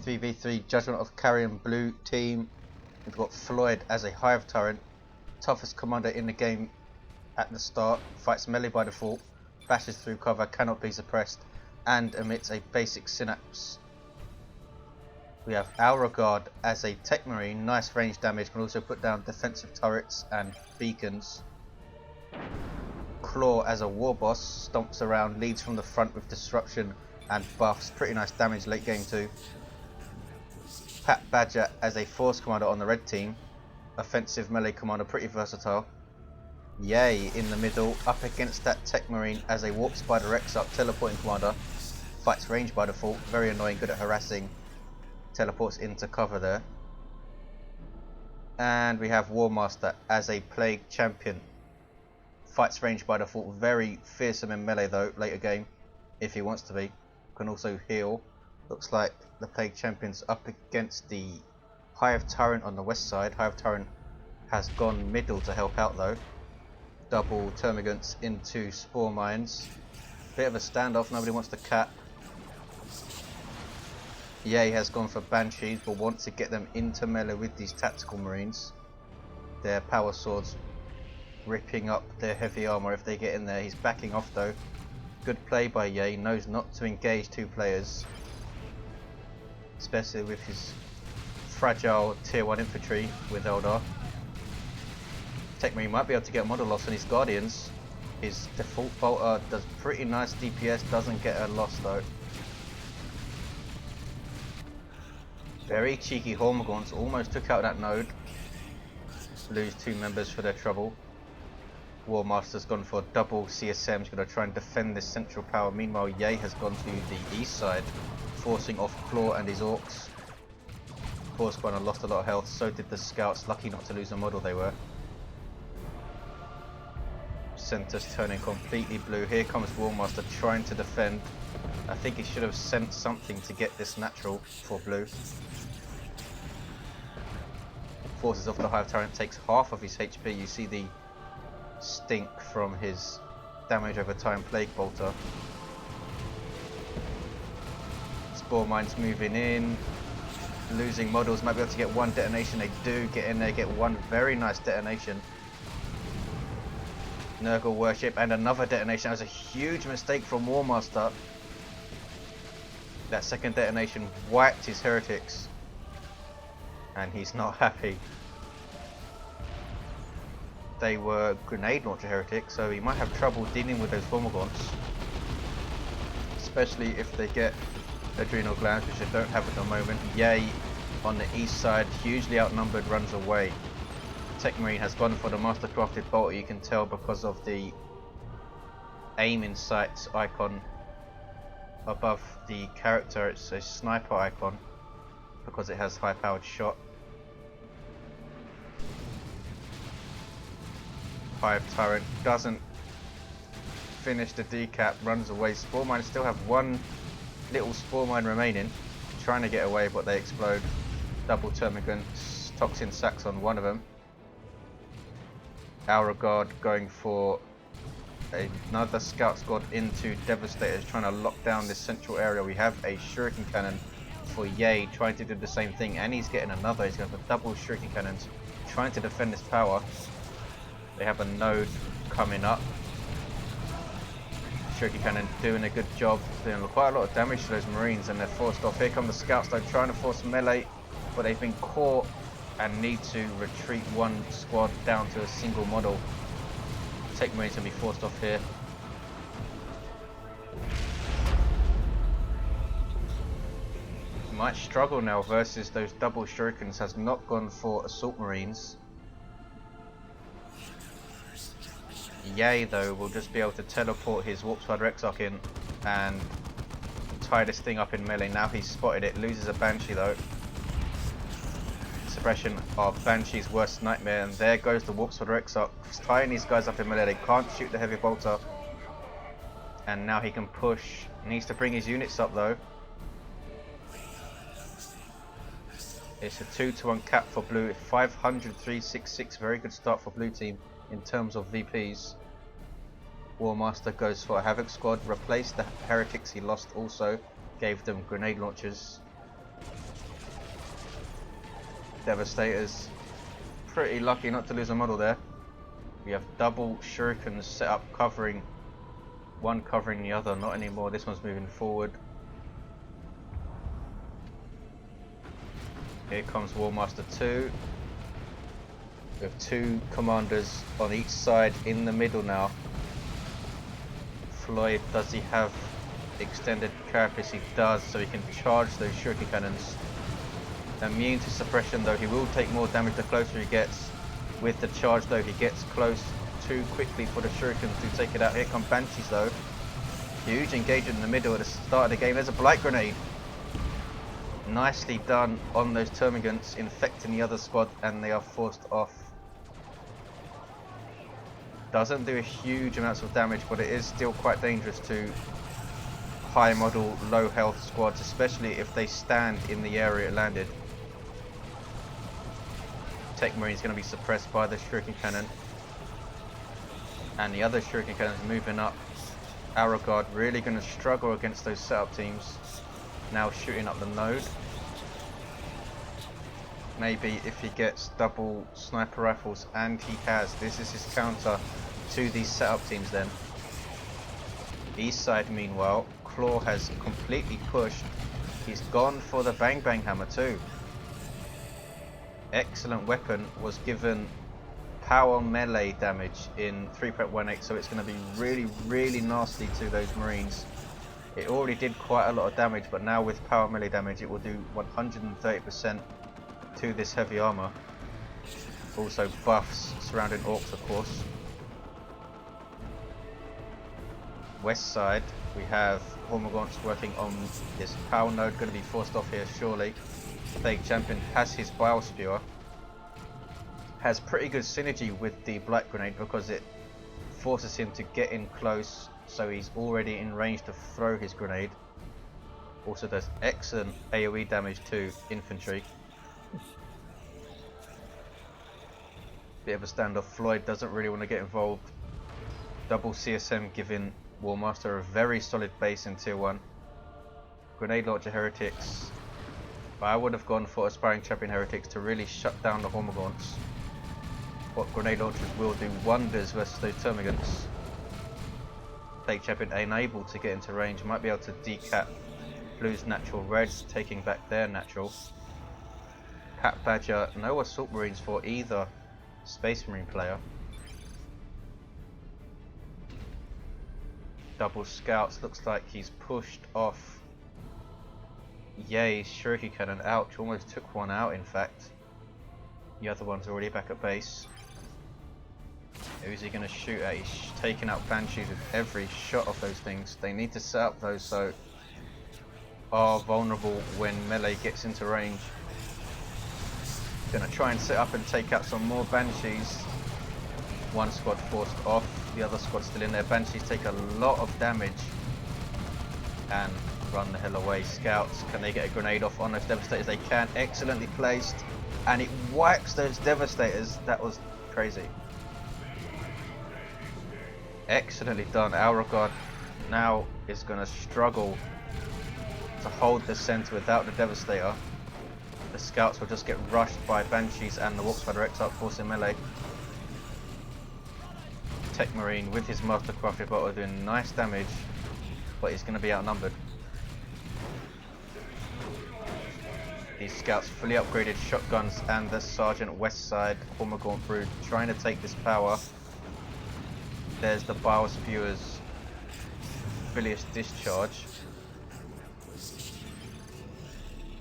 3v3 Judgement of Carrion blue team. We've got Floid as a Hive Tyrant, toughest commander in the game at the start, fights melee by default, bashes through cover, cannot be suppressed, and emits a basic synapse. We have Alregard as a Techmarine, nice range damage, can also put down defensive turrets and beacons. Klaw as a Warboss, stomps around, leads from the front with disruption and buffs, pretty nice damage late game too. Patbadger as a Force Commander on the red team, offensive melee commander, pretty versatile. Yaay in the middle, up against that Techmarine as a Warp Spider Exarch teleporting commander, fights range by default, very annoying, good at harassing, teleports into cover there. And we have Warmaster as a Plague Champion, fights range by default, very fearsome in melee though, later game, if he wants to be, can also heal. Looks like the Plague Champion's up against the Hive Tyrant on the west side. Hive Tyrant has gone middle to help out though. Double termagants into spore mines. Bit of a standoff, nobody wants to cap. Yaay has gone for banshees but wants to get them into melee with these tactical marines. Their power swords ripping up their heavy armor if they get in there. He's backing off though. Good play by Yaay, knows not to engage two players, especially with his fragile tier 1 infantry with Eldar. Techmarine might be able to get model loss on his Guardians. His default bolter does pretty nice DPS, doesn't get a loss though. Very cheeky Hormagaunts, almost took out that node. Lose 2 members for their trouble. Warmaster's gone for double CSM, he's going to try and defend this central power. Meanwhile, Yaay has gone to the east side, forcing off Klaw and his Orks. Force Squadron lost a lot of health, so did the scouts, lucky not to lose a model they were. Centre's turning completely blue. Here comes Warmaster trying to defend. I think he should have sent something to get this natural for blue. Forces off the Hive Tyrant, takes half of his HP. You see the stink from his damage over time Plague Bolter. Spore mines moving in, losing models, might be able to get one detonation. They do get in there, get one very nice detonation. Nurgle Worship and another detonation. That was a huge mistake from Warmaster. That second detonation wiped his heretics and he's not happy. They were grenade launcher heretics, so he might have trouble dealing with those Hormagaunts, especially if they get adrenal glands, which they don't have at the moment. Yaay on the east side, hugely outnumbered, runs away. Techmarine has gone for the mastercrafted bolter, you can tell because of the aim in sights icon above the character. It's a sniper icon because it has high powered shot. Hive Tyrant doesn't finish the decap, runs away. Spore mines still have one little spore mine remaining, trying to get away but they explode. Double termagants, toxin sacks on one of them. Alregard going for another scout squad into Devastators, trying to lock down this central area. We have a shuriken cannon for Yaay trying to do the same thing, and he's getting another. He's going for double shuriken cannons, trying to defend this power. They have a node coming up. Shuriken cannon doing a good job, doing quite a lot of damage to those marines, and they're forced off. Here come the scouts though, trying to force melee, but they've been caught and need to retreat one squad down to a single model. Techmarine's gonna be forced off here. Might struggle now versus those double shurikens, has not gone for assault marines. Yaay though will just be able to teleport his Warp Spider Exarch in and tie this thing up in melee. Now he's spotted it, loses a Banshee though. Suppression of Banshee's worst nightmare, and there goes the Warp Spider Exarch, tying these guys up in melee. They can't shoot the heavy bolter, and now he can push. Needs to bring his units up though. It's a 2-to-1 cap for blue. 500, 366, very good start for blue team in terms of VPs. Warmaster goes for a Havoc squad, replaced the heretics he lost also, gave them grenade launchers. Devastators. Pretty lucky not to lose a model there. We have double shurikens set up, covering one covering the other. Not anymore. This one's moving forward. Here comes Warmaster 2. We have two commanders on each side in the middle now. Floyd, does he have extended carapace? He does, so he can charge those shuriken cannons. Immune to suppression though, he will take more damage the closer he gets. With the charge though, he gets close too quickly for the shurikens to take it out. Here come Banshees though. Huge engagement in the middle at the start of the game. There's a Blight Grenade. Nicely done on those Termagants, infecting the other squad, and they are forced off. Doesn't do a huge amounts of damage, but it is still quite dangerous to high model, low health squads, especially if they stand in the area it landed. Techmarine is going to be suppressed by the Shuriken Cannon. And the other Shuriken Cannons moving up. Alregard really going to struggle against those setup teams. Now shooting up the node. Maybe if he gets double sniper rifles, and he has, this is his counter to these setup teams then. East side meanwhile, Klaw has completely pushed. He's gone for the Bang Bang Hammer too. Excellent weapon, was given power melee damage in 3.18, so it's going to be really nasty to those Marines. It already did quite a lot of damage, but now with power melee damage it will do 130% to this heavy armor. Also buffs surrounding Orks, of course. West side we have Hormagaunts working on this power node, going to be forced off here surely. Plague Champion has his Bile Spewer. Has pretty good synergy with the Blight Grenade because it forces him to get in close, so he's already in range to throw his grenade. Also does excellent AoE damage to infantry. Bit of a standoff. Floyd doesn't really want to get involved. Double CSM giving Warmaster a very solid base in tier 1. Grenade Launcher Heretics. I would have gone for Aspiring Champion Heretics to really shut down the Hormagaunts. What Grenade Launchers will do wonders versus those Termagants. Plague Champion unable to get into range, might be able to decap Blue's natural, Reds taking back their natural. Patbadger, no Assault Marines for either Space Marine player. Double Scouts, looks like he's pushed off Yaay's Shuriken Cannon. Ouch, almost took one out in fact. The other one's already back at base. Who's he going to shoot at? He's taking out Banshees with every shot of those things. They need to set up those so are vulnerable when melee gets into range. Going to try and set up and take out some more Banshees. One squad forced off, the other squad still in there. Banshees take a lot of damage and run the hell away. Scouts, can they get a grenade off on those Devastators? They can. Excellently placed, and it wipes those Devastators. That was crazy. Excellently done. Alregard now is going to struggle to hold the center without the Devastator. The Scouts will just get rushed by Banshees and the Warpspider Exarch forcing melee. Techmarine with his Mastercrafted Bottle doing nice damage, but he's going to be outnumbered. These Scouts fully upgraded shotguns and the Sergeant West Side Hormagaunt Brood trying to take this power. There's the Bile Spewer's Bilious Discharge,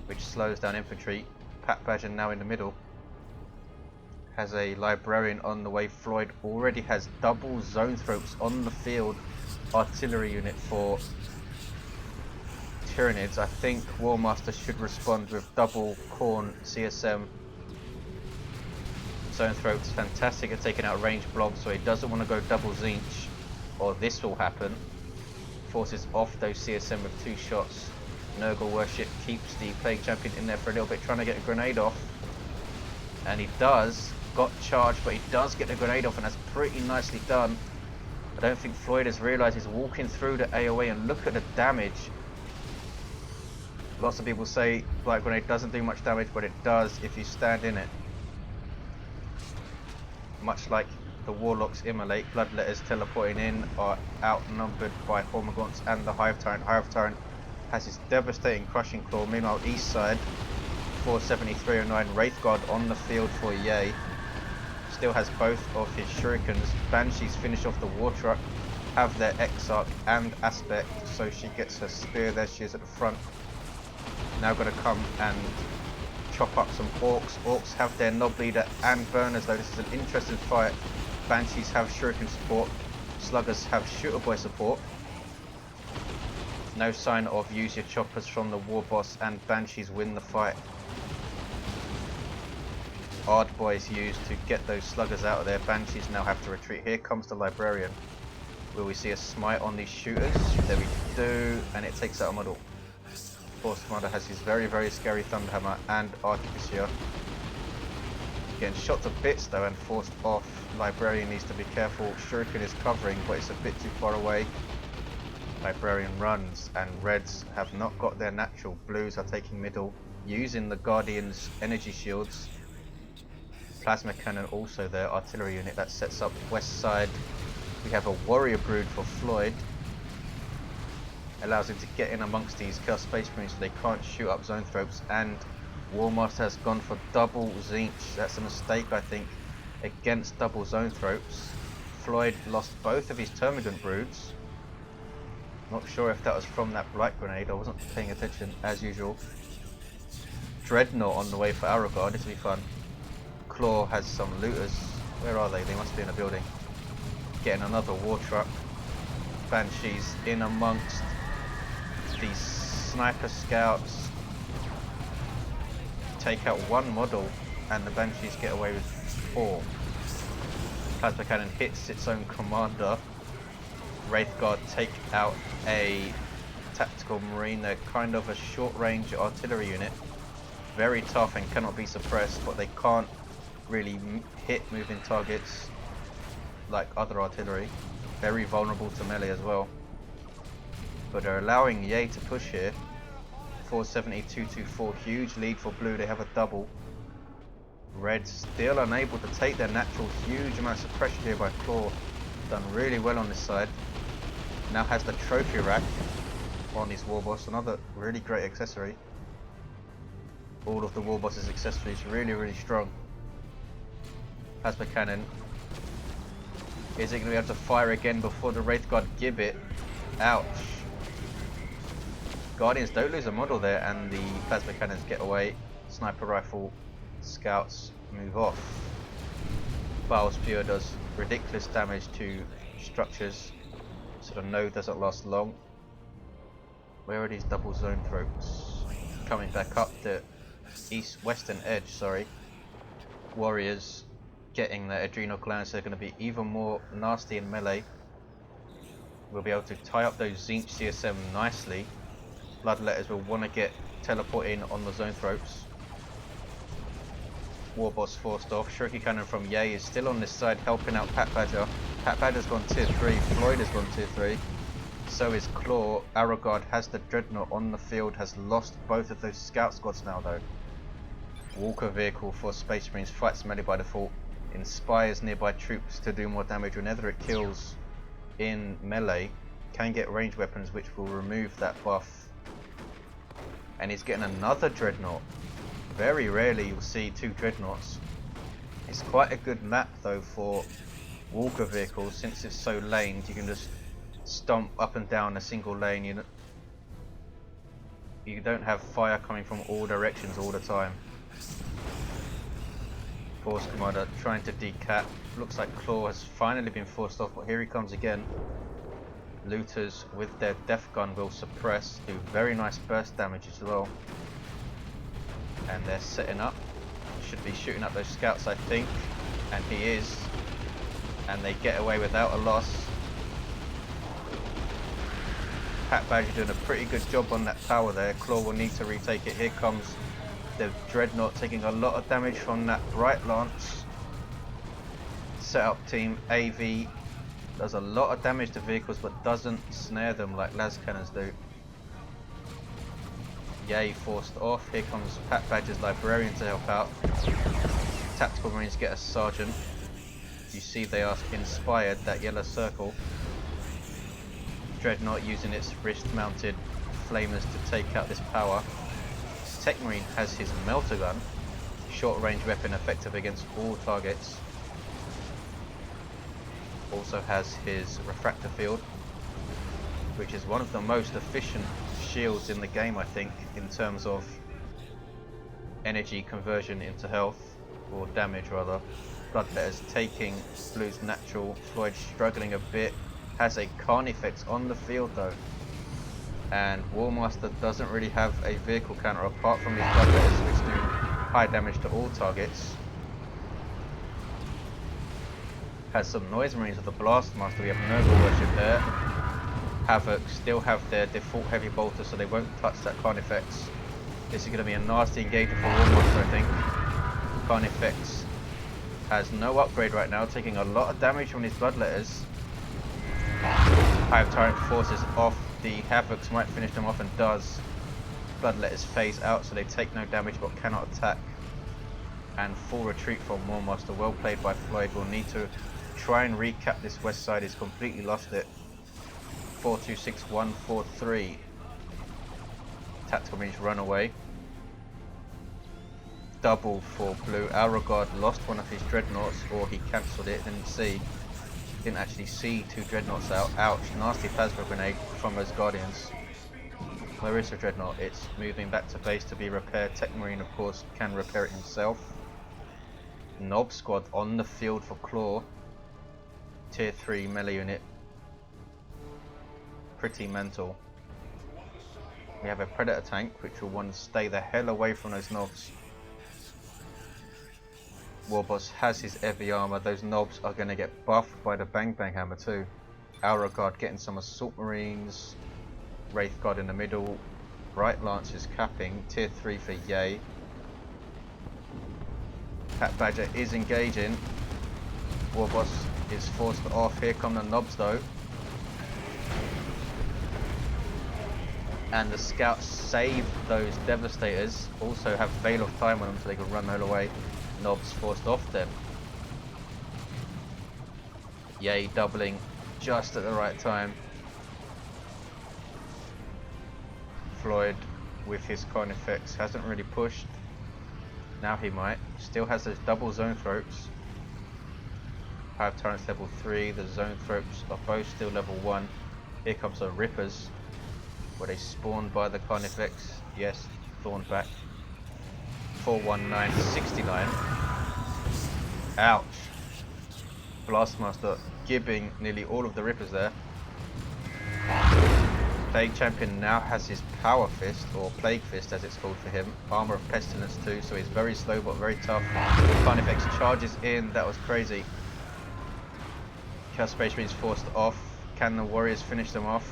which slows down infantry. Patbadger now in the middle. Has a Librarian on the way. Floyd already has double Zone Thropes on the field artillery unit for Tyranids. I think Warmaster should respond with double Khorne CSM. Zone Thropes fantastic at taking out range blocks, so he doesn't want to go double Zinch or this will happen. Forces off those CSM with 2 shots. Nurgle Worship keeps the Plague Champion in there for a little bit, trying to get a grenade off. And he does. Got charged, but he does get the grenade off, and that's pretty nicely done. I don't think Floyd has realised he's walking through the AoE, and look at the damage. Lots of people say Blight Grenade doesn't do much damage, but it does if you stand in it. Much like the Warlocks Immolate, Bloodletters teleporting in are outnumbered by Hormagaunts and the Hive Tyrant. Hive Tyrant has his devastating Crushing Claw. Meanwhile, east side, 47309 Wraithguard on the field for yaay. Still has both of his shurikens. Banshees finish off the War Truck, have their Exarch and Aspect, so she gets her spear. There she is at the front. Now going to come and chop up some Orks. Orks have their Knob Leader and Burners, though this is an interesting fight. Banshees have shuriken support. Sluggers have Shooter Boy support. No sign of use your choppers from the Warboss, and Banshees win the fight. Ard Boy is used to get those sluggers out of there. Banshees now have to retreat. Here comes the Librarian. Will we see a smite on these shooters? There we do, and it takes out a model. Force Commander has his very, very scary Thunderhammer and Artificer. Getting shot to bits though and forced off. Librarian needs to be careful. Shuriken is covering, but it's a bit too far away. Librarian runs, and Reds have not got their natural. Blues are taking middle, using the Guardian's energy shields. Plasma Cannon also there. Artillery unit that sets up west side. We have a Warrior Brood for Floid. Allows him to get in amongst these Chaos Space Marines so they can't shoot up Zone Thropes, and Warmaster has gone for double Tzeentch. That's a mistake, I think, against double Zone Thropes. Floyd lost both of his Termagant Broods. Not sure if that was from that Blight Grenade. I wasn't paying attention as usual. Dreadnought on the way for Alregard. This will be fun. Klaw has some looters. Where are they? They must be in a building. Getting another War Truck. Banshees in amongst these Sniper Scouts. Take out one model, and the Banshees get away with 4. Plasma Cannon hits its own commander. Wraithguard take out a Tactical Marine. They're kind of a short range artillery unit. Very tough and cannot be suppressed, but they can't really hit moving targets like other artillery. Very vulnerable to melee as well. But they're allowing yaay to push here. 470-224, huge lead for blue. They have a double. Red still unable to take their natural. Huge amount of suppression here by Klaw. Done really well on this side. Now has the trophy rack on his Warboss. Another really great accessory. All of the Warboss's accessories really, really strong. Plasma Cannon. Is it going to be able to fire again before the Wraithguard Gibbet? Ouch. Guardians don't lose a model there, and the Plasma Cannons get away. Sniper Rifle Scouts move off. Bile Spear does ridiculous damage to structures, so the node doesn't last long. Where are these double Zone Thropes? Coming back up the western edge, sorry. Warriors getting their adrenal glands. They're going to be even more nasty in melee. We'll be able to tie up those Tzeentch CSM nicely. Bloodletters will want to get teleport in on the Zone Thropes. Warboss forced off. Shuriken Cannon from yaay is still on this side helping out Patbadger. Patbadger's gone tier 3. Floyd has gone tier 3. So is Klaw. Alregard has the Dreadnought on the field. Has lost both of those Scout Squads now though. Walker Vehicle for Space Marines fights melee by default. Inspires nearby troops to do more damage whenever it kills in melee. Can get ranged weapons which will remove that buff. And he's getting another Dreadnought. Very rarely you'll see 2 Dreadnoughts. It's quite a good map though for Walker Vehicles, since it's so laned. You can just stomp up and down a single lane. You don't have fire coming from all directions all the time. Force Commander trying to decap. Looks like Klaw has finally been forced off, but here he comes again. Looters with their Death Gun will suppress, do very nice burst damage as well. And they're setting up. Should be shooting up those scouts, I think. And he is. And they get away without a loss. Patbadger doing a pretty good job on that tower there. Klaw will need to retake it. Here comes the Dreadnought taking a lot of damage from that Bright Lance. Setup team AV does a lot of damage to vehicles but doesn't snare them like las cannons do. Yaay forced off. Here comes Patbadger's Librarian to help out. Tactical Marines get a Sergeant. You see they are inspired, that yellow circle. Dreadnought using its wrist-mounted flamers to take out this power. Techmarine has his Melter Gun, short-range weapon effective against all targets. Also has his Refractor Field, which is one of the most efficient shields in the game, I think, in terms of energy conversion into health, or damage rather. Bloodletter's taking Blue's natural. Floyd struggling a bit. Has a Carnifex on the field though. And Warmaster doesn't really have a vehicle counter apart from his Bloodletters, which do high damage to all targets. Has some Noise Marines of the Blastmaster. We have Noble Worship there. Havoc still have their default Heavy Bolter, so they won't touch that Carnifex. This is going to be a nasty engagement for Warmaster, I think. Carnifex has no upgrade right now, taking a lot of damage from his Bloodletters. Hive Tyrant forces off the Havocs, might finish them off and does. Bloodletters phase out, so they take no damage but cannot attack. And full retreat from Warmaster. Well played by Floyd. We'll need to try and recap this west side. He's completely lost it. 4-2-6-1-4-3. Tactical Marines run away. Double for Blue. Alregard lost one of his Dreadnoughts, or he cancelled it, didn't actually see two Dreadnoughts out. Ouch, nasty Plasma Grenade from those Guardians. Where is the Dreadnought? It's moving back to base to be repaired. Techmarine, of course, can repair it himself. Nob Squad on the field for Klaw. Tier 3 melee unit. Pretty mental. We have a Predator tank, which will want to stay the hell away from those Nobs. Warboss has his heavy armor. Those Nobs are going to get buffed by the Bang Bang Hammer too. Alregard getting some Assault Marines. Wraithguard in the middle. Bright Lance is capping. Tier 3 for Yaay. Patbadger is engaging. Warboss is forced off. Here come the Nobs though. And the Scouts save those Devastators. Also have Veil of Time on them so they can run the hell away. Nobs forced off them. Yaay doubling just at the right time. Floyd with his Carnifex hasn't really pushed. Now he might. Still has those double Zone Throats. Hive Tyrants level 3. The Zone Throats are both still level 1. Here comes the Rippers. Were they spawned by the Carnifex? Yes, Thorn back. 41969. Ouch. Blastmaster gibbing nearly all of the Rippers there. Plague Champion now has his Power Fist, or Plague Fist as it's called for him. Armor of Pestilence too, so he's very slow but very tough. Carnifex charges in. That was crazy. Chaos Space Marines forced off. Can the Warriors finish them off?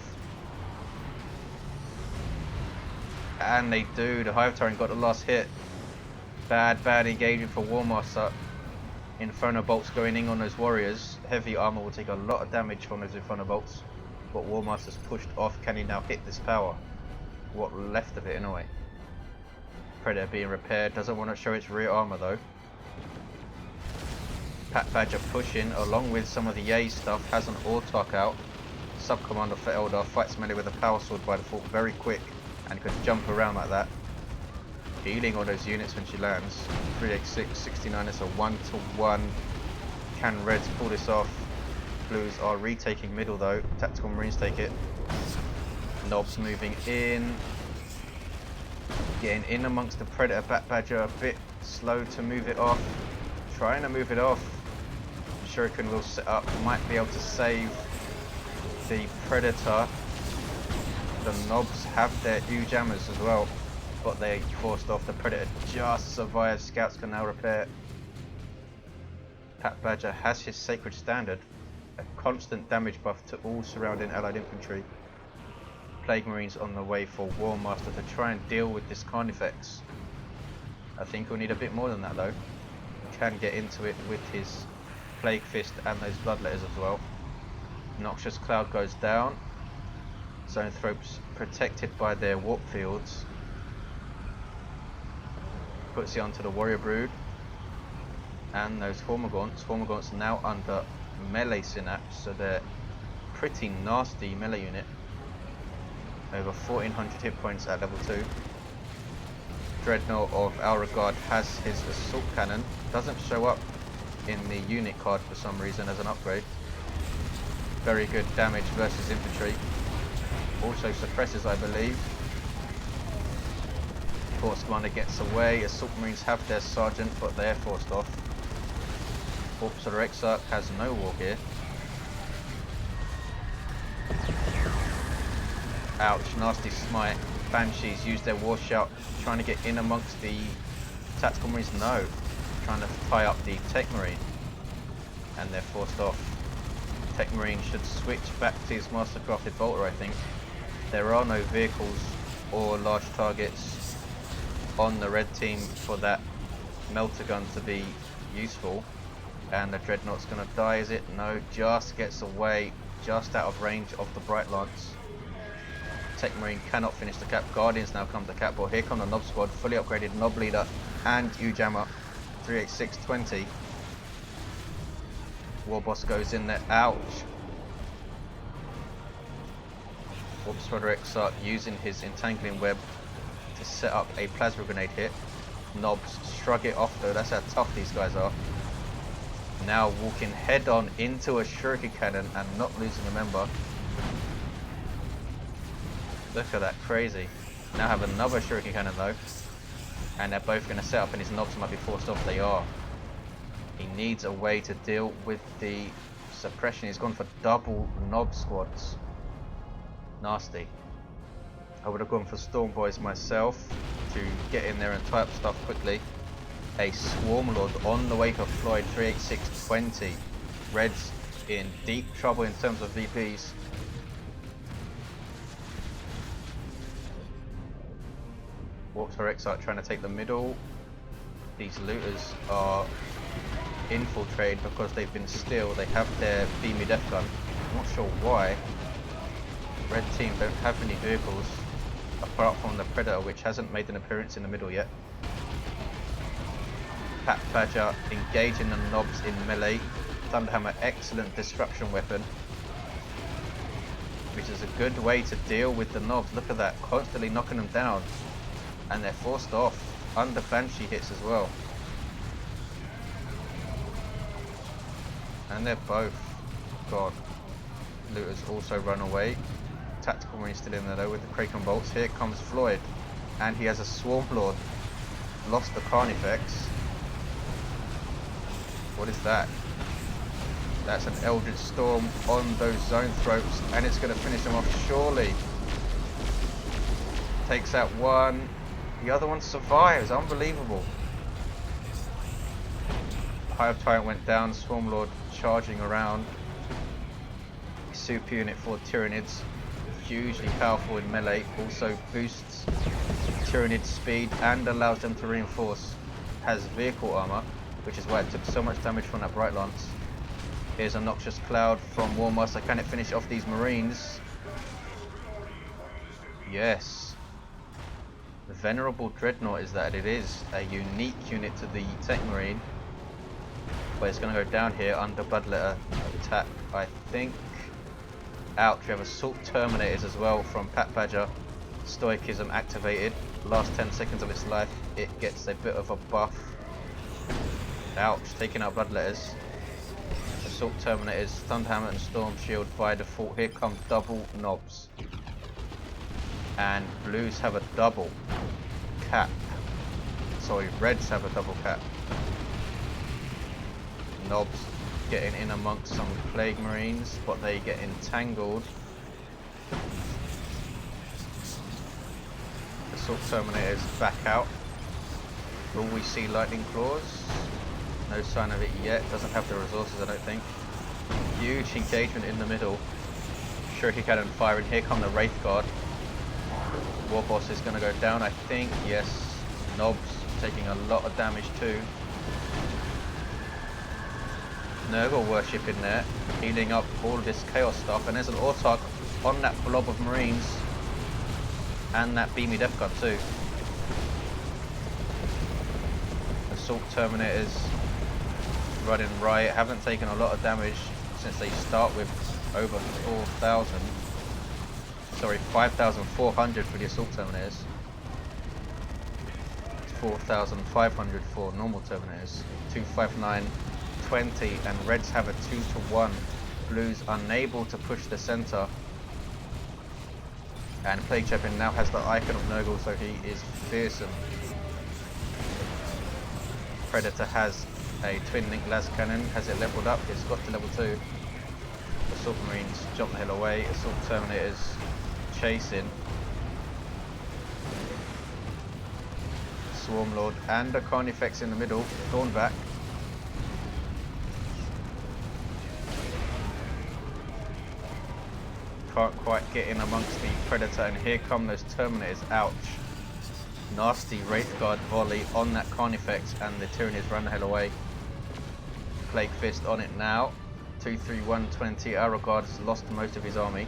And they do. The Hive Tyrant got the last hit. Bad engagement for Warmaster. Inferno Bolts going in on those Warriors. Heavy armor will take a lot of damage from those Inferno Bolts. But Warmaster's pushed off. Can he now hit this power? What left of it anyway. Predator being repaired. Doesn't want to show its rear armor though. Patbadger pushing along with some of the Yaay stuff. Has an Autarch out. Sub-Commander for Eldar fights melee with a Power Sword by default very quick. And can jump around like that. Healing all those units when she lands. 386, 69, it's a 1-to-1. Can Reds pull this off? Blues are retaking middle though. Tactical Marines take it. Nobs moving in. Getting in amongst the Predator. Patbadger a bit slow to move it off. Trying to move it off. Shuriken will set up. Might be able to save the Predator. The Nobs have their huge jammers as well, but they forced off. The Predator just survived. Scouts can now repair. Patbadger has his Sacred Standard, a constant damage buff to all surrounding allied infantry. Plague Marines on the way for Warmaster to try and deal with this Carnifex. I think we'll need a bit more than that though. Can get into it with his Plague Fist and those Bloodletters as well. Noxious Cloud goes down. Zone Throats protected by their warp fields. puts it onto the Warrior Brood. And those Hormagaunts. Hormagaunts are now under melee synapse, so they're pretty nasty melee unit. Over 1400 hit points at level 2. Dreadnought of Alregard has his assault cannon. Doesn't show up in the unit card for some reason as an upgrade. Very good damage versus infantry. Also suppresses, I believe. Force Commander gets away. Assault Marines have their sergeant, but they're forced off. Orks or Exarch has no war gear. Ouch, nasty smite. Banshees use their war shout, trying to get in amongst the tactical marines. No, trying to tie up the Techmarine, and they're forced off. Techmarine should switch back to his mastercrafted bolter, I think. There are no vehicles or large targets on the red team for that melter gun to be useful. And the Dreadnought's going to die, is it? No, just gets away, just out of range of the Bright Lance. Techmarine cannot finish the cap. Guardians now come to cap. Well, here come the Nob Squad, fully upgraded Nob Leader and Ujammer. 38620. Warboss goes in there. Ouch. Orks or Exarch using his entangling web to set up a plasma grenade hit. Nobs shrug it off though. That's how tough these guys are. Now walking head on into a shuriken cannon and not losing a member. Look at that, crazy. Now have another shuriken cannon though. And they're both going to set up, and his Nobs might be forced off. They are. He needs a way to deal with the suppression. He's gone for double Nob squads. Nasty. I would have gone for Storm Boys myself to get in there and tie up stuff quickly. A Swarm Lord on the way for Floid. 38620. Reds in deep trouble in terms of VPs. Orks or Exarch trying to take the middle. These looters are infiltrated because they've been still. They have their beamy death gun. I'm not sure why. Red team don't have any vehicles apart from the Predator, which hasn't made an appearance in the middle yet. Patbadger engaging the Nobs in melee. Thunderhammer, excellent disruption weapon, which is a good way to deal with the Nobs. Look at that, constantly knocking them down, and they're forced off under Banshee hits as well. And they're both gone. Looters also run away. Tactical Marine still in there though with the Kraken bolts. Here comes Floyd, and he has a Swarm Lord. Lost the Carnifex. What is that? That's an Eldritch Storm on those Zone Throats, and it's going to finish them off surely. Takes out one. The other one survives. Unbelievable. Hive Tyrant went down. Swarm Lord charging around. Super unit for Tyranids. Hugely powerful in melee. Also boosts Tyranid speed and allows them to reinforce. Has vehicle armor, which is why it took so much damage from that Bright Lance. Here's a Noxious Cloud from Warmaster. Can it finish off these Marines? Yes. The Venerable Dreadnought is that. It is a unique unit to the Techmarine. But it's going to go down here under Bloodletter attack, I think. Ouch, we have Assault Terminators as well from Patbadger. Stoicism activated. Last 10 seconds of its life, it gets a bit of a buff. Ouch, taking out Bloodletters. Assault Terminators, Thunderhammer and Storm Shield by default. Here come double Nobs. And Blues have a double cap. Sorry, Reds have a double cap. Nobs getting in amongst some Plague Marines, but they get entangled. Assault Terminators back out. Will we see Lightning Claws? No sign of it yet. Doesn't have the resources, I don't think. Huge engagement in the middle. Shuriken Cannon firing. Here come the Wraith Guard. Warboss is going to go down, I think. Yes. Nobs taking a lot of damage too. Nurgle Worship in there, healing up all of this chaos stuff, and there's an Autarch on that blob of Marines, and that beamy death gun too. Assault Terminators running riot, haven't taken a lot of damage since they start with over 4,000. Sorry, 5,400 for the Assault Terminators. 4,500 for normal Terminators. 259, 20, and Reds have a 2-to-1. Blues unable to push the center. And Plague Champion now has the icon of Nurgle, so he is fearsome. Predator has a twin link las cannon. Has it leveled up? It's got to level 2. Assault Marines jump the hell away. Assault Terminators chasing. Swarmlord and a Carnifex in the middle. Thornback. Can't quite get in amongst the Predator, and here come those Terminators. Ouch. Nasty Wraithguard volley on that Carnifex, and the Tyranids run the hell away. Plague Fist on it now. 23120. Alregard has lost most of his army.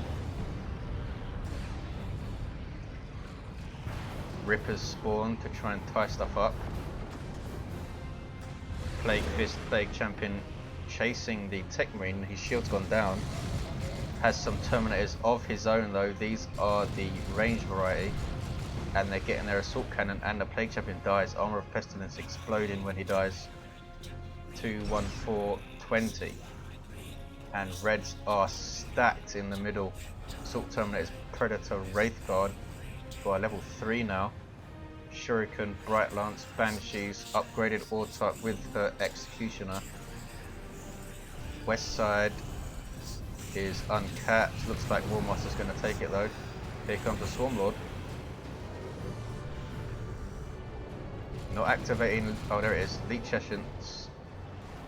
Rippers spawn to try and tie stuff up. Plague Fist, Plague Champion chasing the Techmarine. His shield's gone down. Has some Terminators of his own though. These are the range variety, and they're getting their Assault Cannon, and the Plague Champion dies. Armor of Pestilence exploding when he dies. 21420. And Reds are stacked in the middle. Assault Terminators, Predator, Wraithguard by level 3 now. Shuriken, Bright Lance, Banshees, upgraded Autarch with her Executioner. West side is uncapped. Looks like Warmaster's going to take it though. Here comes the Swarmlord. Not activating. Oh, there it is. Leech Essence,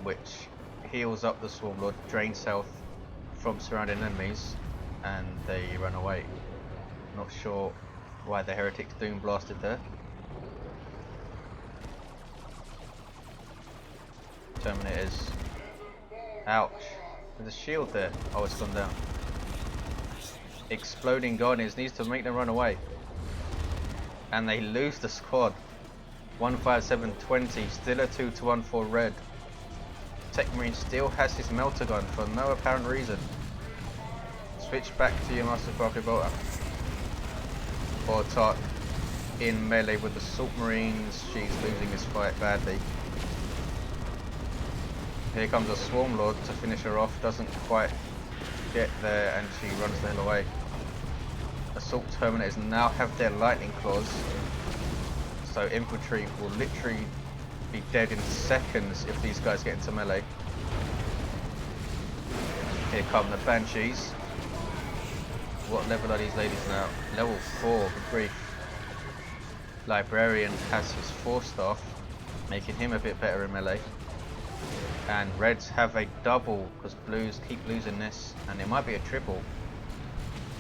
which heals up the Swarmlord, drains health from surrounding enemies, and they run away. Not sure why the Heretics Doom blasted there. Terminators. Ouch. There's a shield there. Oh, it's gone down. Exploding Guardians needs to make them run away. And they lose the squad. 15720. Still a 2-to-1 for Red. Techmarine still has his Melter Gun for no apparent reason. Switch back to your Master Crafted Bolter. Autarch in melee with the Assault Marines. She's losing this fight badly. Here comes a Swarmlord to finish her off. Doesn't quite get there, and she runs the hell away. Assault Terminators now have their Lightning Claws, so infantry will literally be dead in seconds if these guys get into melee. Here come the Banshees. What level are these ladies now? Level 4, good grief. Librarian has his 4-staff, making him a bit better in melee. And Reds have a double because Blues keep losing this, and it might be a triple.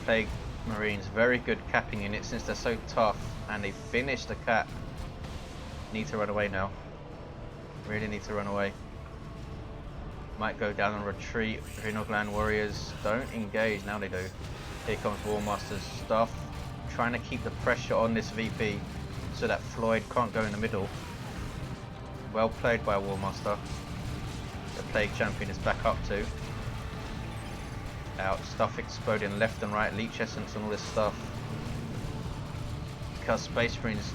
Plague Marines, very good capping unit since they're so tough, and they finished the cap. Need to run away now. Really need to run away. Might go down and retreat. Vinoglan Warriors don't engage, now they do. Here comes Warmaster's stuff, trying to keep the pressure on this VP so that Floyd can't go in the middle. Well played by Warmaster. The Plague Champion is back up too. Out, stuff exploding left and right, Leech Essence and all this stuff. Because Space Marine's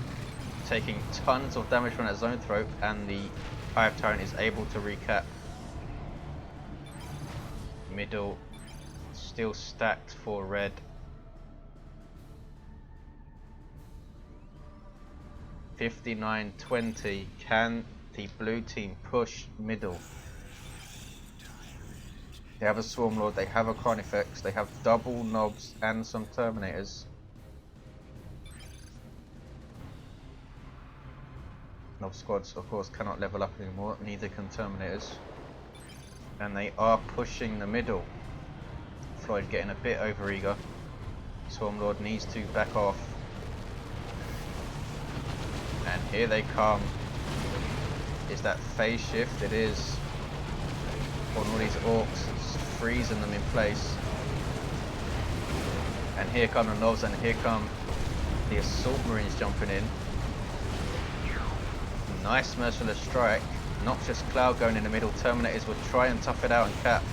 taking tons of damage from that Zone Throat, and the Hive Tyrant is able to recap. Middle still stacked for Red. $59.20. Can the blue team push middle? They have a Swarmlord, they have a Carnifex, they have double knobs and some Terminators. Knob squads of course cannot level up anymore, neither can Terminators. And they are pushing the middle. Floyd getting a bit overeager. Swarmlord needs to back off. And here they come. Is that phase shift? It is. On all these Orks, it's freezing them in place. And here come the knobs, and here come the Assault Marines jumping in. Nice merciless strike. Noxious Klaw going in the middle. Terminators would try and tough it out and cap.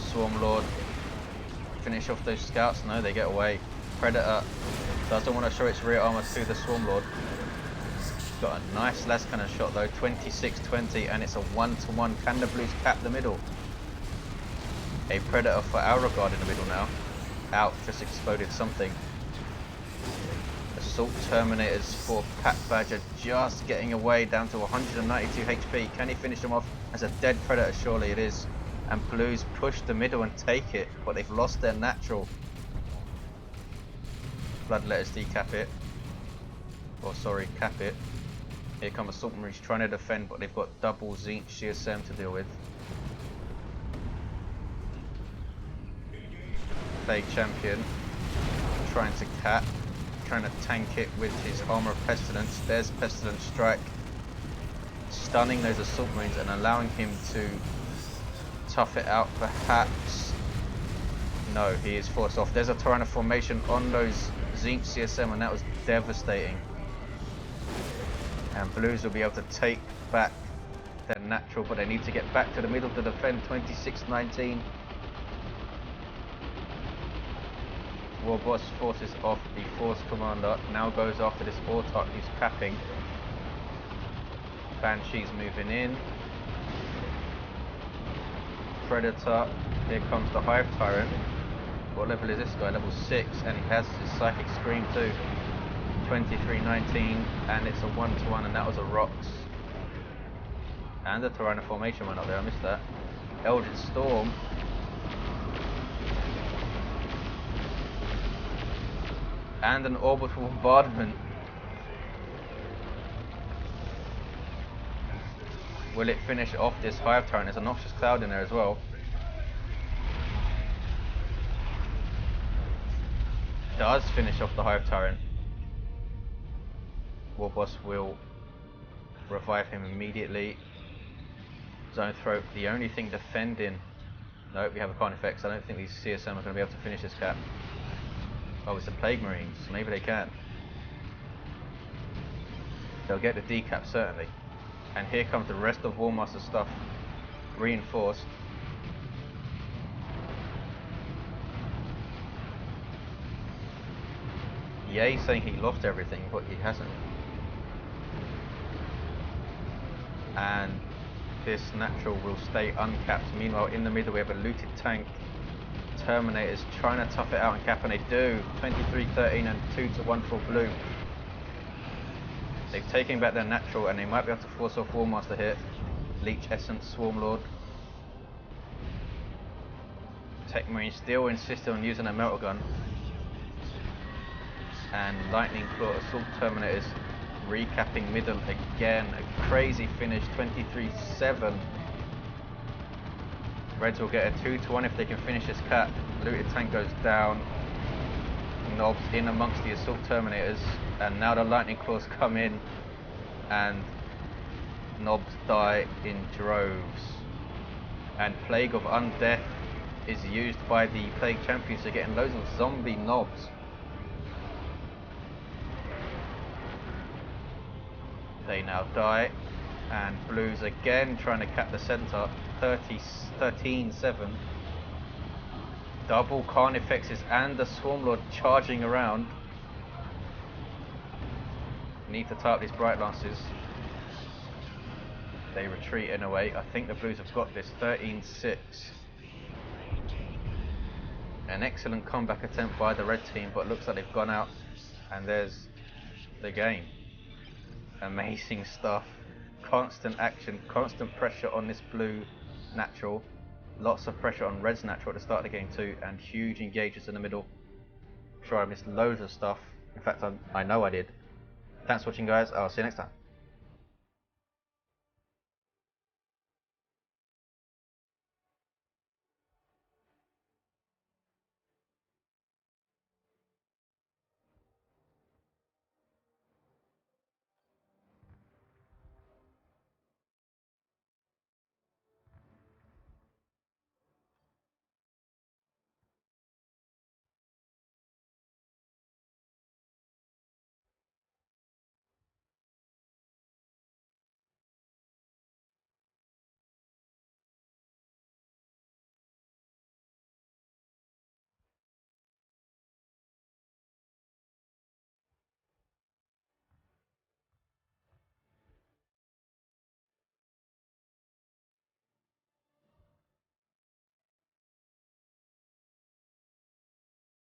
Swarmlord finish off those scouts. No, they get away. Predator doesn't want to show its rear armor to the Swarmlord. Got a nice las cannon shot though. 26-20, and it's a 1-to-1. Can the Blues cap the middle? A Predator for Alregard in the middle now. Out, just exploded something. Assault Terminators for Patbadger just getting away, down to 192 HP. Can he finish them off as a dead Predator? Surely it is. And Blues push the middle and take it, but they've lost their natural. Bloodletters decap it. Or sorry, cap it. Here come Assault Marines trying to defend, but they've got double Zinch GSM to deal with. Plague Champion trying to cap, trying to tank it with his Armor of Pestilence. There's Pestilence Strike, stunning those Assault Marines and allowing him to tough it out perhaps. No, he is forced off. There's a Tyrant formation on those Zinch CSM, and that was devastating. And Blues will be able to take back their natural, but they need to get back to the middle to defend. 26-19. Warboss forces off the Force Commander. Now goes after this Autarch who's capping. Banshee's moving in. Predator. Here comes the Hive Tyrant. What level is this guy? Level 6, and he has his Psychic Scream too. 23-19, and it's a 1-to-1, and that was a Rocks. And the Tyrant formation went up there, I missed that. Eldritch Storm. And an Orbital Bombardment. Will it finish off this Hive Tyrant? There's a Noxious Cloud in there as well. Does finish off the Hive Tyrant. Warboss will revive him immediately. Zone Throat, the only thing defending. Nope, we have a Carnifex. I don't think these CSM are going to be able to finish this cap. Oh, it's the Plague Marines. Maybe they can. They'll get the decap certainly. And here comes the rest of Warmaster stuff reinforced. Yaay saying he lost everything, but he hasn't. And this natural will stay uncapped. Meanwhile, in the middle we have a looted tank. Terminators trying to tough it out and cap, and they do. 23-13 and 2-to-1 for Blue. They've taken back their natural, and they might be able to force off Warmaster here. Leech Essence, Swarmlord. Techmarine still insisting on using a melter gun. And Lightning Claw Assault Terminators recapping middle again. A crazy finish, 23-7. Reds will get a 2-to-1 if they can finish this cap. Looted tank goes down. Knobs in amongst the Assault Terminators, and now the Lightning Claws come in, and Knobs die in droves. And Plague of Undeath is used by the Plague Champions. They're getting loads of zombie Knobs. They now die, and Blues again trying to cap the center. 13-7. Double Carnifexes and the Swarmlord charging around. Need to tie up these Bright Lances. They retreat anyway. I think the Blues have got this. 13-6. An excellent comeback attempt by the red team, but looks like they've gone out, and there's the game. Amazing stuff. Constant action, constant pressure on this blue natural. Lots of pressure on red's natural at the start of the game too, and huge engages in the middle. I'm sure I missed loads of stuff. In fact, I know I did. Thanks for watching guys, I'll see you next time.